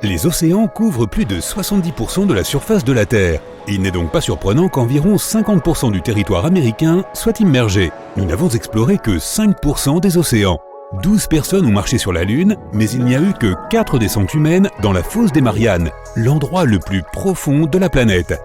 Les océans couvrent plus de 70% de la surface de la Terre. Il n'est donc pas surprenant qu'environ 50% du territoire américain soit immergé. Nous n'avons exploré que 5% des océans. 12 personnes ont marché sur la Lune, mais il n'y a eu que 4 descentes humaines dans la fosse des Mariannes, l'endroit le plus profond de la planète.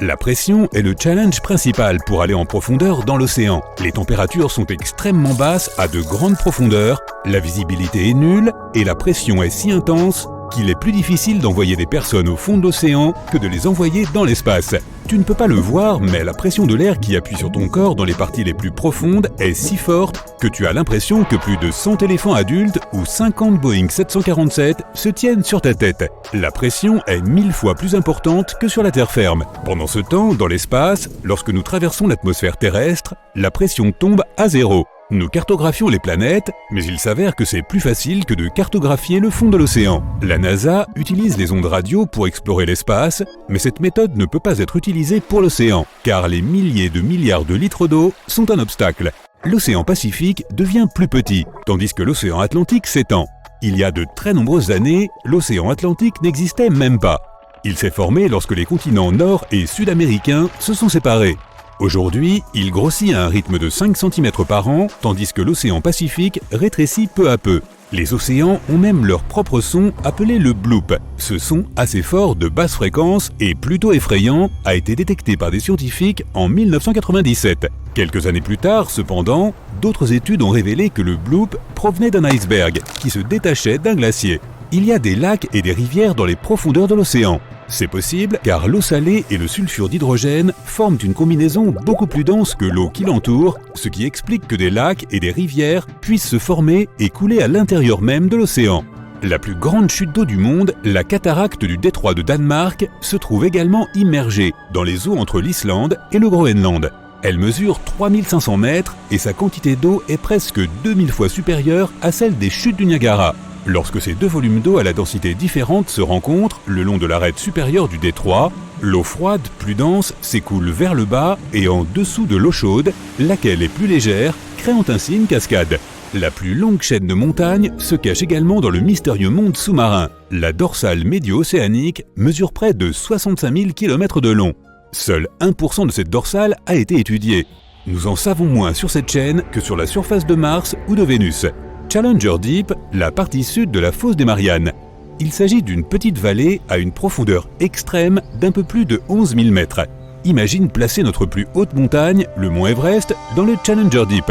La pression est le challenge principal pour aller en profondeur dans l'océan. Les températures sont extrêmement basses à de grandes profondeurs, la visibilité est nulle et la pression est si intense qu'il est plus difficile d'envoyer des personnes au fond de l'océan que de les envoyer dans l'espace. Tu ne peux pas le voir, mais la pression de l'air qui appuie sur ton corps dans les parties les plus profondes est si forte que tu as l'impression que plus de 100 éléphants adultes ou 50 Boeing 747 se tiennent sur ta tête. La pression est 1000 fois plus importante que sur la terre ferme. Pendant ce temps, dans l'espace, lorsque nous traversons l'atmosphère terrestre, la pression tombe à zéro. Nous cartographions les planètes, mais il s'avère que c'est plus facile que de cartographier le fond de l'océan. La NASA utilise les ondes radio pour explorer l'espace, mais cette méthode ne peut pas être utilisée pour l'océan, car les milliers de milliards de litres d'eau sont un obstacle. L'océan Pacifique devient plus petit, tandis que l'océan Atlantique s'étend. Il y a de très nombreuses années, l'océan Atlantique n'existait même pas. Il s'est formé lorsque les continents nord- et sud-américains se sont séparés. Aujourd'hui, il grossit à un rythme de 5 cm par an, tandis que l'océan Pacifique rétrécit peu à peu. Les océans ont même leur propre son appelé le bloop. Ce son assez fort de basse fréquence et plutôt effrayant a été détecté par des scientifiques en 1997. Quelques années plus tard, cependant, d'autres études ont révélé que le bloop provenait d'un iceberg qui se détachait d'un glacier. Il y a des lacs et des rivières dans les profondeurs de l'océan. C'est possible car l'eau salée et le sulfure d'hydrogène forment une combinaison beaucoup plus dense que l'eau qui l'entoure, ce qui explique que des lacs et des rivières puissent se former et couler à l'intérieur même de l'océan. La plus grande chute d'eau du monde, la cataracte du détroit de Danemark, se trouve également immergée dans les eaux entre l'Islande et le Groenland. Elle mesure 3500 mètres et sa quantité d'eau est presque 2000 fois supérieure à celle des chutes du Niagara. Lorsque ces deux volumes d'eau à la densité différente se rencontrent le long de l'arête supérieure du détroit, l'eau froide plus dense s'écoule vers le bas et en dessous de l'eau chaude, laquelle est plus légère, créant ainsi une cascade. La plus longue chaîne de montagnes se cache également dans le mystérieux monde sous-marin. La dorsale médio-océanique mesure près de 65 000 km de long. Seul 1% de cette dorsale a été étudié. Nous en savons moins sur cette chaîne que sur la surface de Mars ou de Vénus. Challenger Deep, la partie sud de la fosse des Mariannes. Il s'agit d'une petite vallée à une profondeur extrême d'un peu plus de 11 000 mètres. Imagine placer notre plus haute montagne, le mont Everest, dans le Challenger Deep.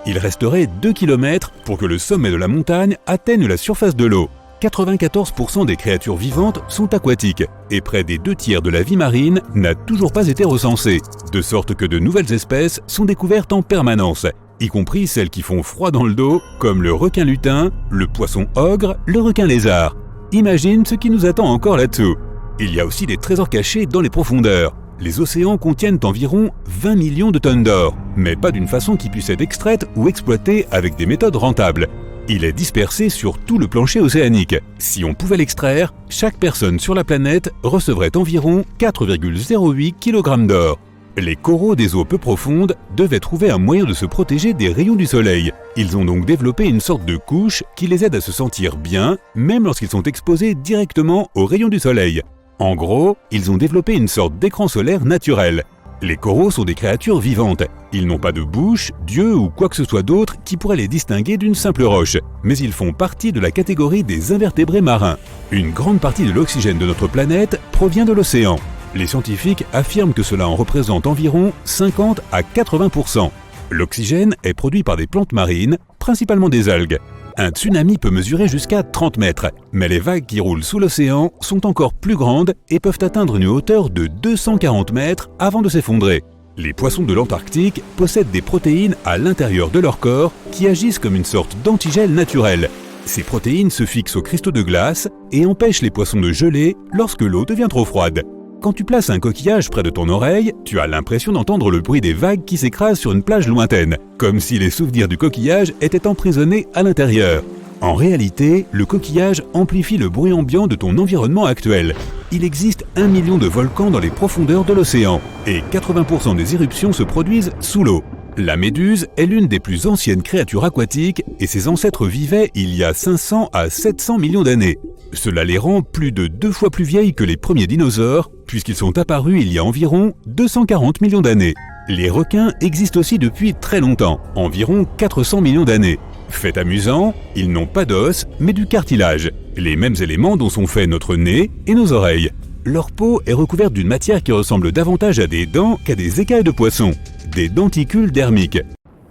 Il resterait 2 km pour que le sommet de la montagne atteigne la surface de l'eau. 94% des créatures vivantes sont aquatiques et près des 2/3 de la vie marine n'a toujours pas été recensée, de sorte que de nouvelles espèces sont découvertes en permanence, y compris celles qui font froid dans le dos, comme le requin lutin, le poisson ogre, le requin lézard. Imagine ce qui nous attend encore là-dessous. Il y a aussi des trésors cachés dans les profondeurs. Les océans contiennent environ 20 millions de tonnes d'or, mais pas d'une façon qui puisse être extraite ou exploitée avec des méthodes rentables. Il est dispersé sur tout le plancher océanique. Si on pouvait l'extraire, chaque personne sur la planète recevrait environ 4,08 kg d'or. Les coraux des eaux peu profondes devaient trouver un moyen de se protéger des rayons du soleil. Ils ont donc développé une sorte de couche qui les aide à se sentir bien, même lorsqu'ils sont exposés directement aux rayons du soleil. En gros, ils ont développé une sorte d'écran solaire naturel. Les coraux sont des créatures vivantes. Ils n'ont pas de bouche, d'yeux ou quoi que ce soit d'autre qui pourrait les distinguer d'une simple roche, mais ils font partie de la catégorie des invertébrés marins. Une grande partie de l'oxygène de notre planète provient de l'océan. Les scientifiques affirment que cela en représente environ 50 à 80%. L'oxygène est produit par des plantes marines, principalement des algues. Un tsunami peut mesurer jusqu'à 30 mètres, mais les vagues qui roulent sous l'océan sont encore plus grandes et peuvent atteindre une hauteur de 240 mètres avant de s'effondrer. Les poissons de l'Antarctique possèdent des protéines à l'intérieur de leur corps qui agissent comme une sorte d'antigel naturel. Ces protéines se fixent aux cristaux de glace et empêchent les poissons de geler lorsque l'eau devient trop froide. Quand tu places un coquillage près de ton oreille, tu as l'impression d'entendre le bruit des vagues qui s'écrasent sur une plage lointaine, comme si les souvenirs du coquillage étaient emprisonnés à l'intérieur. En réalité, le coquillage amplifie le bruit ambiant de ton environnement actuel. Il existe 1 million de volcans dans les profondeurs de l'océan, et 80% des éruptions se produisent sous l'eau. La méduse est l'une des plus anciennes créatures aquatiques et ses ancêtres vivaient il y a 500 à 700 millions d'années. Cela les rend plus de 2 fois plus vieilles que les premiers dinosaures, puisqu'ils sont apparus il y a environ 240 millions d'années. Les requins existent aussi depuis très longtemps, environ 400 millions d'années. Fait amusant, ils n'ont pas d'os, mais du cartilage, les mêmes éléments dont sont faits notre nez et nos oreilles. Leur peau est recouverte d'une matière qui ressemble davantage à des dents qu'à des écailles de poisson, des denticules dermiques.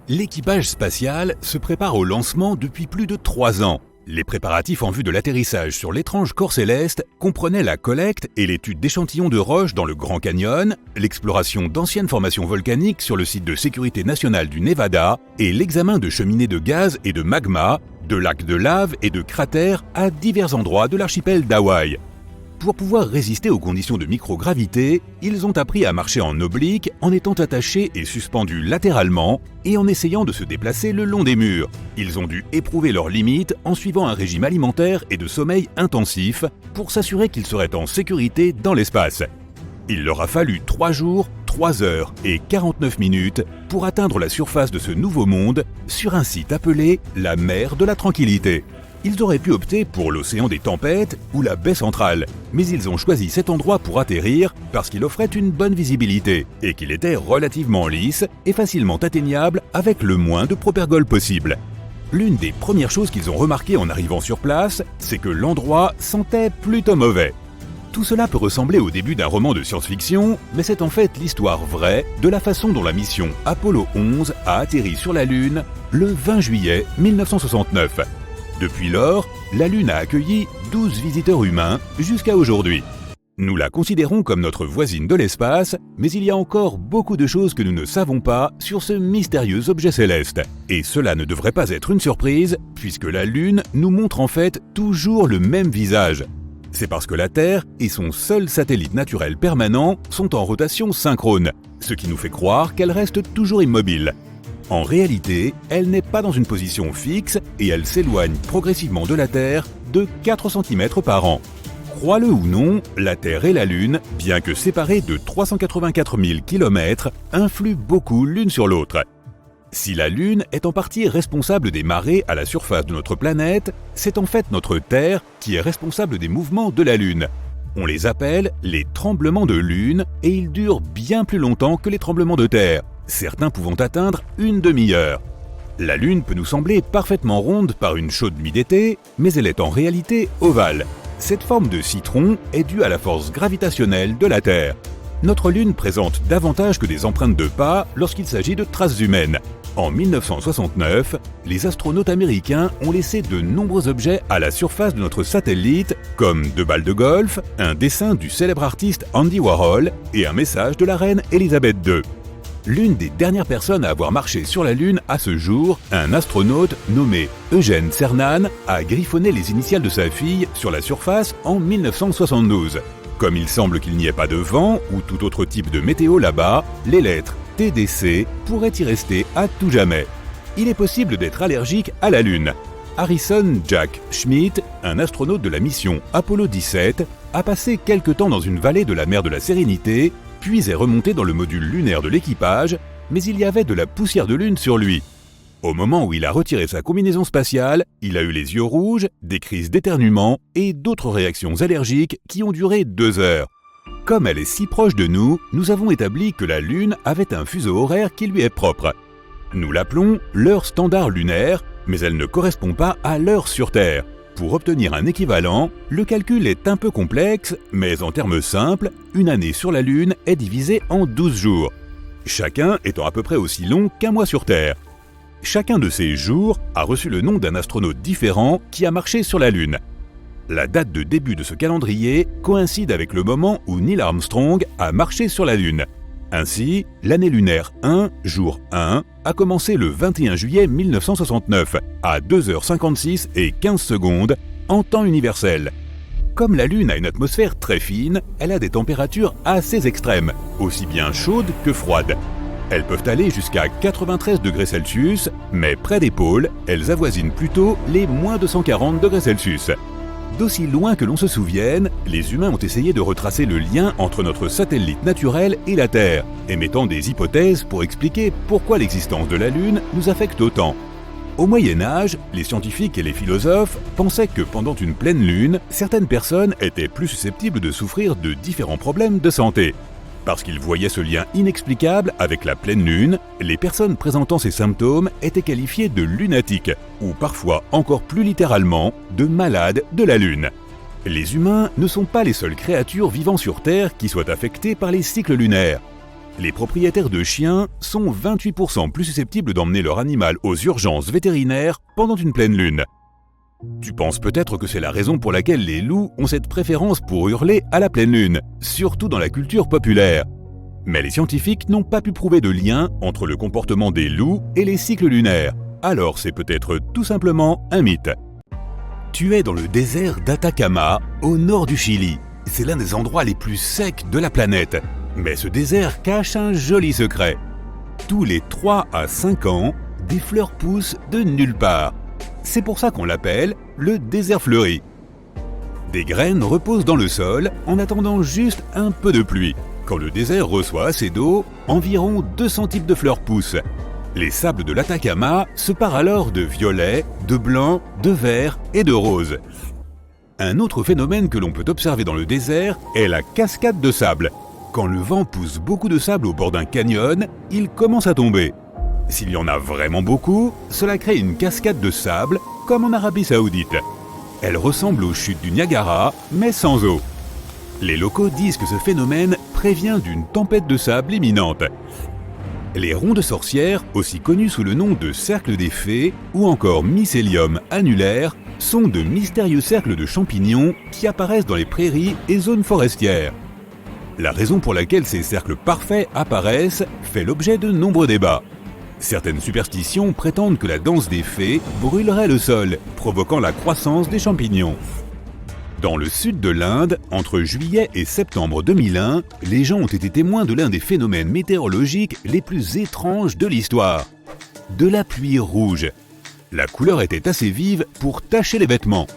L'équipage spatial se prépare au lancement depuis plus de 3 ans. Les préparatifs en vue de l'atterrissage sur l'étrange corps céleste comprenaient la collecte et l'étude d'échantillons de roches dans le Grand Canyon, l'exploration d'anciennes formations volcaniques sur le site de sécurité nationale du Nevada et l'examen de cheminées de gaz et de magma, de lacs de lave et de cratères à divers endroits de l'archipel d'Hawaï. Pour pouvoir résister aux conditions de microgravité, ils ont appris à marcher en oblique en étant attachés et suspendus latéralement et en essayant de se déplacer le long des murs. Ils ont dû éprouver leurs limites en suivant un régime alimentaire et de sommeil intensif pour s'assurer qu'ils seraient en sécurité dans l'espace. Il leur a fallu 3 jours, 3 heures et 49 minutes pour atteindre la surface de ce nouveau monde sur un site appelé la mer de la Tranquillité. Ils auraient pu opter pour l'océan des tempêtes ou la baie centrale, mais ils ont choisi cet endroit pour atterrir parce qu'il offrait une bonne visibilité et qu'il était relativement lisse et facilement atteignable avec le moins de propergol possible. L'une des premières choses qu'ils ont remarquées en arrivant sur place, c'est que l'endroit sentait plutôt mauvais. Tout cela peut ressembler au début d'un roman de science-fiction, mais c'est en fait l'histoire vraie de la façon dont la mission Apollo 11 a atterri sur la Lune le 20 juillet 1969. Depuis lors, la Lune a accueilli 12 visiteurs humains jusqu'à aujourd'hui. Nous la considérons comme notre voisine de l'espace, mais il y a encore beaucoup de choses que nous ne savons pas sur ce mystérieux objet céleste. Et cela ne devrait pas être une surprise, puisque la Lune nous montre en fait toujours le même visage. C'est parce que la Terre et son seul satellite naturel permanent sont en rotation synchrone, ce qui nous fait croire qu'elle reste toujours immobile. En réalité, elle n'est pas dans une position fixe et elle s'éloigne progressivement de la Terre de 4 cm par an. Crois-le ou non, la Terre et la Lune, bien que séparées de 384 000 km, influent beaucoup l'une sur l'autre. Si la Lune est en partie responsable des marées à la surface de notre planète, c'est en fait notre Terre qui est responsable des mouvements de la Lune. On les appelle les tremblements de Lune et ils durent bien plus longtemps que les tremblements de Terre, certains pouvant atteindre une demi-heure. La Lune peut nous sembler parfaitement ronde par une chaude nuit d'été, mais elle est en réalité ovale. Cette forme de citron est due à la force gravitationnelle de la Terre. Notre Lune présente davantage que des empreintes de pas lorsqu'il s'agit de traces humaines. En 1969, les astronautes américains ont laissé de nombreux objets à la surface de notre satellite, comme 2 balles de golf, un dessin du célèbre artiste Andy Warhol et un message de la reine Elisabeth II. L'une des dernières personnes à avoir marché sur la Lune à ce jour, un astronaute nommé Eugene Cernan, a griffonné les initiales de sa fille sur la surface en 1972. Comme il semble qu'il n'y ait pas de vent ou tout autre type de météo là-bas, les lettres TDC pourraient y rester à tout jamais. Il est possible d'être allergique à la Lune. Harrison Jack Schmitt, un astronaute de la mission Apollo 17, a passé quelque temps dans une vallée de la mer de la Sérénité, puis est remonté dans le module lunaire de l'équipage, mais il y avait de la poussière de Lune sur lui. Au moment où il a retiré sa combinaison spatiale, il a eu les yeux rouges, des crises d'éternuement et d'autres réactions allergiques qui ont duré 2 heures. Comme elle est si proche de nous, nous avons établi que la Lune avait un fuseau horaire qui lui est propre. Nous l'appelons l'heure standard lunaire, mais elle ne correspond pas à l'heure sur Terre. Pour obtenir un équivalent, le calcul est un peu complexe, mais en termes simples, une année sur la Lune est divisée en 12 jours, chacun étant à peu près aussi long qu'un mois sur Terre. Chacun de ces jours a reçu le nom d'un astronaute différent qui a marché sur la Lune. La date de début de ce calendrier coïncide avec le moment où Neil Armstrong a marché sur la Lune. Ainsi, l'année lunaire 1, jour 1, a commencé le 21 juillet 1969 à 2h56 et 15 secondes en temps universel. Comme la Lune a une atmosphère très fine, elle a des températures assez extrêmes, aussi bien chaudes que froides. Elles peuvent aller jusqu'à 93 degrés Celsius, mais près des pôles, elles avoisinent plutôt les moins 240 degrés Celsius. D'aussi loin que l'on se souvienne, les humains ont essayé de retracer le lien entre notre satellite naturel et la Terre, émettant des hypothèses pour expliquer pourquoi l'existence de la Lune nous affecte autant. Au Moyen-Âge, les scientifiques et les philosophes pensaient que pendant une pleine lune, certaines personnes étaient plus susceptibles de souffrir de différents problèmes de santé. Parce qu'ils voyaient ce lien inexplicable avec la pleine lune, les personnes présentant ces symptômes étaient qualifiées de lunatiques, ou parfois encore plus littéralement, de malades de la lune. Les humains ne sont pas les seules créatures vivant sur Terre qui soient affectées par les cycles lunaires. Les propriétaires de chiens sont 28% plus susceptibles d'emmener leur animal aux urgences vétérinaires pendant une pleine lune. Tu penses peut-être que c'est la raison pour laquelle les loups ont cette préférence pour hurler à la pleine lune, surtout dans la culture populaire. Mais les scientifiques n'ont pas pu prouver de lien entre le comportement des loups et les cycles lunaires, alors c'est peut-être tout simplement un mythe. Tu es dans le désert d'Atacama, au nord du Chili. C'est l'un des endroits les plus secs de la planète. Mais ce désert cache un joli secret. Tous les 3 à 5 ans, des fleurs poussent de nulle part. C'est pour ça qu'on l'appelle le désert fleuri. Des graines reposent dans le sol en attendant juste un peu de pluie. Quand le désert reçoit assez d'eau, environ 200 types de fleurs poussent. Les sables de l'Atacama se parent alors de violet, de blanc, de vert et de rose. Un autre phénomène que l'on peut observer dans le désert est la cascade de sable. Quand le vent pousse beaucoup de sable au bord d'un canyon, il commence à tomber. S'il y en a vraiment beaucoup, cela crée une cascade de sable, comme en Arabie Saoudite. Elle ressemble aux chutes du Niagara, mais sans eau. Les locaux disent que ce phénomène prévient d'une tempête de sable imminente. Les ronds de sorcières, aussi connus sous le nom de cercles des fées ou encore mycélium annulaire, sont de mystérieux cercles de champignons qui apparaissent dans les prairies et zones forestières. La raison pour laquelle ces cercles parfaits apparaissent fait l'objet de nombreux débats. Certaines superstitions prétendent que la danse des fées brûlerait le sol, provoquant la croissance des champignons. Dans le sud de l'Inde, entre juillet et septembre 2001, les gens ont été témoins de l'un des phénomènes météorologiques les plus étranges de l'histoire. De la pluie rouge. La couleur était assez vive pour tacher les vêtements.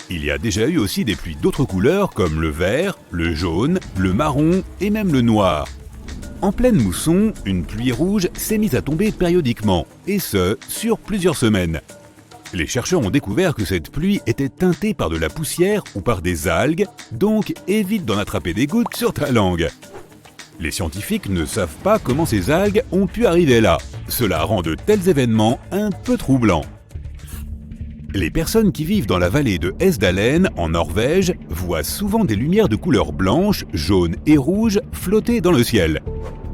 Il y a déjà eu aussi des pluies d'autres couleurs comme le vert, le jaune, le marron et même le noir. En pleine mousson, une pluie rouge s'est mise à tomber périodiquement, et ce, sur plusieurs semaines. Les chercheurs ont découvert que cette pluie était teintée par de la poussière ou par des algues, donc évite d'en attraper des gouttes sur ta langue. Les scientifiques ne savent pas comment ces algues ont pu arriver là. Cela rend de tels événements un peu troublants. Les personnes qui vivent dans la vallée de Hesdalen, en Norvège, voient souvent des lumières de couleur blanche, jaune et rouge flotter dans le ciel.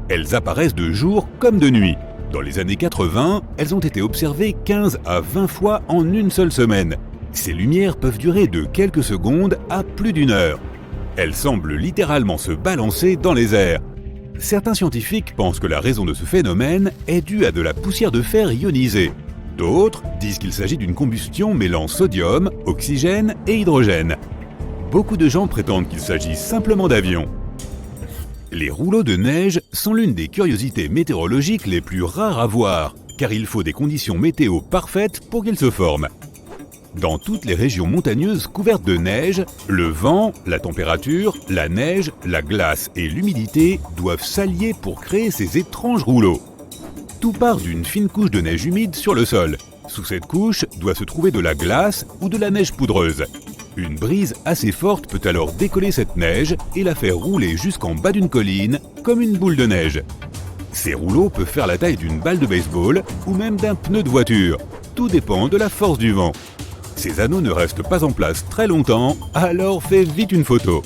Elles apparaissent de jour comme de nuit. Dans les années 80, elles ont été observées 15 à 20 fois en une seule semaine. Ces lumières peuvent durer de quelques secondes à plus d'une heure. Elles semblent littéralement se balancer dans les airs. Certains scientifiques pensent que la raison de ce phénomène est due à de la poussière de fer ionisée. D'autres disent qu'il s'agit d'une combustion mêlant sodium, oxygène et hydrogène. Beaucoup de gens prétendent qu'il s'agit simplement d'avions. Les rouleaux de neige sont l'une des curiosités météorologiques les plus rares à voir, car il faut des conditions météo parfaites pour qu'ils se forment. Dans toutes les régions montagneuses couvertes de neige, le vent, la température, la neige, la glace et l'humidité doivent s'allier pour créer ces étranges rouleaux. Tout part d'une fine couche de neige humide sur le sol. Sous cette couche doit se trouver de la glace ou de la neige poudreuse. Une brise assez forte peut alors décoller cette neige et la faire rouler jusqu'en bas d'une colline, comme une boule de neige. Ces rouleaux peuvent faire la taille d'une balle de baseball ou même d'un pneu de voiture. Tout dépend de la force du vent. Ces anneaux ne restent pas en place très longtemps, alors fais vite une photo.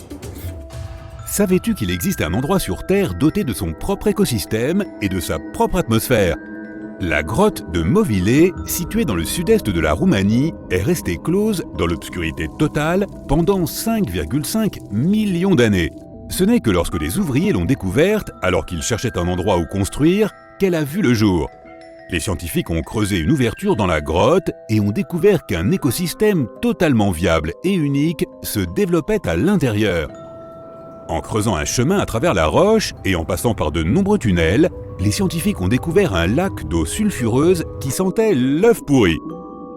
Savais-tu qu'il existe un endroit sur Terre doté de son propre écosystème et de sa propre atmosphère ? La grotte de Movile, située dans le sud-est de la Roumanie, est restée close dans l'obscurité totale pendant 5,5 millions d'années. Ce n'est que lorsque des ouvriers l'ont découverte, alors qu'ils cherchaient un endroit où construire, qu'elle a vu le jour. Les scientifiques ont creusé une ouverture dans la grotte et ont découvert qu'un écosystème totalement viable et unique se développait à l'intérieur. En creusant un chemin à travers la roche et en passant par de nombreux tunnels, les scientifiques ont découvert un lac d'eau sulfureuse qui sentait l'œuf pourri.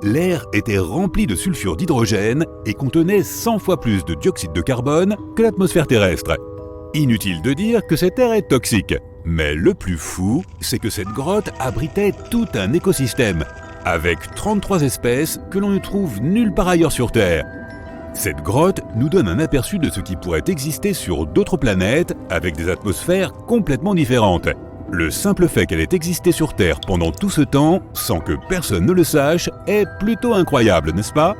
l'air était rempli de sulfure d'hydrogène et contenait 100 fois plus de dioxyde de carbone que l'atmosphère terrestre. Inutile de dire que cet air est toxique. Mais le plus fou, c'est que cette grotte abritait tout un écosystème, avec 33 espèces que l'on ne trouve nulle part ailleurs sur Terre. Cette grotte nous donne un aperçu de ce qui pourrait exister sur d'autres planètes avec des atmosphères complètement différentes. Le simple fait qu'elle ait existé sur Terre pendant tout ce temps, sans que personne ne le sache, est plutôt incroyable, n'est-ce pas?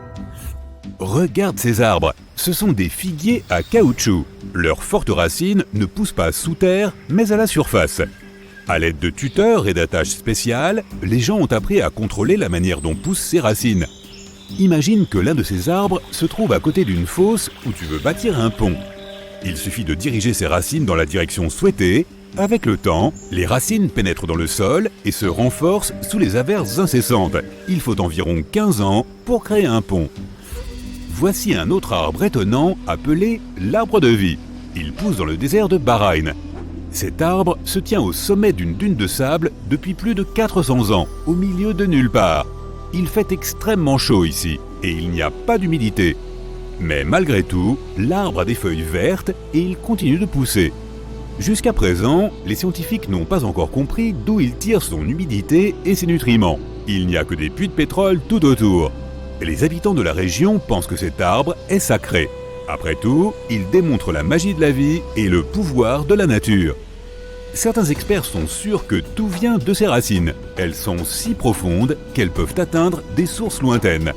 Regarde ces arbres, ce sont des figuiers à caoutchouc. Leurs fortes racines ne poussent pas sous terre, mais à la surface. À l'aide de tuteurs et d'attaches spéciales, les gens ont appris à contrôler la manière dont poussent ces racines. Imagine que l'un de ces arbres se trouve à côté d'une fosse où tu veux bâtir un pont. Il suffit de diriger ses racines dans la direction souhaitée. Avec le temps, les racines pénètrent dans le sol et se renforcent sous les averses incessantes. Il faut environ 15 ans pour créer un pont. Voici un autre arbre étonnant appelé l'arbre de vie. Il pousse dans le désert de Bahreïn. Cet arbre se tient au sommet d'une dune de sable depuis plus de 400 ans, au milieu de nulle part. Il fait extrêmement chaud ici et il n'y a pas d'humidité. Mais malgré tout, l'arbre a des feuilles vertes et il continue de pousser. Jusqu'à présent, les scientifiques n'ont pas encore compris d'où il tire son humidité et ses nutriments. Il n'y a que des puits de pétrole tout autour. Et les habitants de la région pensent que cet arbre est sacré. Après tout, il démontre la magie de la vie et le pouvoir de la nature. Certains experts sont sûrs que tout vient de ses racines. Elles sont si profondes qu'elles peuvent atteindre des sources lointaines.